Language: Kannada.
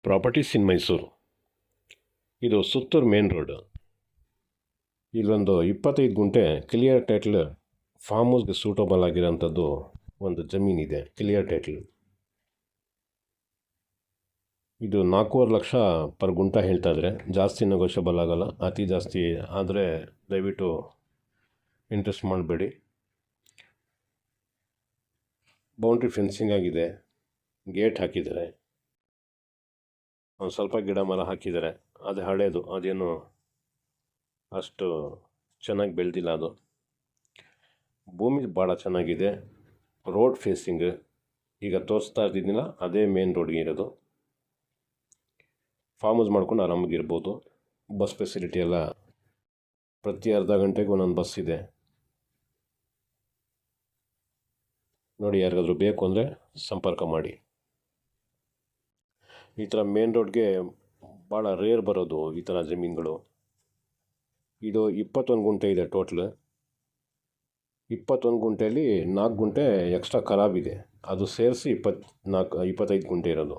ಪ್ರಾಪರ್ಟೀಸ್ ಇನ್ ಮೈಸೂರು. ಇದು ಸುತ್ತೂರು ಮೇನ್ ರೋಡ್. ಇಲ್ಲೊಂದು 25 ಗುಂಟೆ ಕ್ಲಿಯರ್ ಟೈಟ್ಲ್ ಫಾರ್ಮ್ ಹೌಸ್ಗೆ ಸೂಟಬಲ್ ಆಗಿರೋಂಥದ್ದು ಒಂದು ಜಮೀನಿದೆ. ಕ್ಲಿಯರ್ ಟೈಟ್ಲ್ ಇದು 4.5 ಲಕ್ಷ ಪರ್ ಗುಂಟ ಹೇಳ್ತಾ ಇದ್ದಾರೆ. ಜಾಸ್ತಿ ನೆಗೋಷಿಯಬಲ್ ಆಗೋಲ್ಲ. ಅತಿ ಜಾಸ್ತಿ ಆದರೆ ದಯವಿಟ್ಟು ಇಂಟ್ರೆಸ್ಟ್ ಮಾಡಬೇಡಿ. ಬೌಂಡ್ರಿ ಫೆನ್ಸಿಂಗ್ ಆಗಿದೆ, ಗೇಟ್ ಹಾಕಿದ್ದಾರೆ, ಒಂದು ಸ್ವಲ್ಪ ಗಿಡ ಮರ ಹಾಕಿದ್ದಾರೆ. ಅದು ಹಳೇದು, ಅದೇನು ಅಷ್ಟು ಚೆನ್ನಾಗಿ ಬೆಳೆದಿಲ್ಲ. ಅದು ಭೂಮಿ ಭಾಳ ಚೆನ್ನಾಗಿದೆ. ರೋಡ್ ಫೇಸಿಂಗ್ ಈಗ ತೋರಿಸ್ತಾ ಇದ್ದಿದ್ದಿಲ್ಲ, ಅದೇ ಮೇನ್ ರೋಡ್ಗೆ ಇರೋದು. ಫಾರ್ಮ್ ಹೌಸ್ ಮಾಡ್ಕೊಂಡು ಆರಾಮಾಗಿರ್ಬೋದು. ಬಸ್ ಫೆಸಿಲಿಟಿ ಎಲ್ಲ ಪ್ರತಿ ಅರ್ಧ ಗಂಟೆಗೆ ಒಂದೊಂದು ಬಸ್ ಇದೆ ನೋಡಿ. ಯಾರಿಗಾದ್ರೂ ಬೇಕು ಅಂದರೆ ಸಂಪರ್ಕ ಮಾಡಿ. ಈ ಥರ ಮೇನ್ ರೋಡ್ಗೆ ಭಾಳ ರೇರ್ ಬರೋದು ಈ ಥರ ಜಮೀನುಗಳು. ಇದು 21 ಗುಂಟೆ ಇದೆ ಟೋಟ್ಲ್. 21 ಗುಂಟೆಯಲ್ಲಿ 4 ಗುಂಟೆ ಎಕ್ಸ್ಟ್ರಾ ಖರಾಬಿದೆ. ಅದು ಸೇರಿಸಿ 25 ಗುಂಟೆ ಇರೋದು.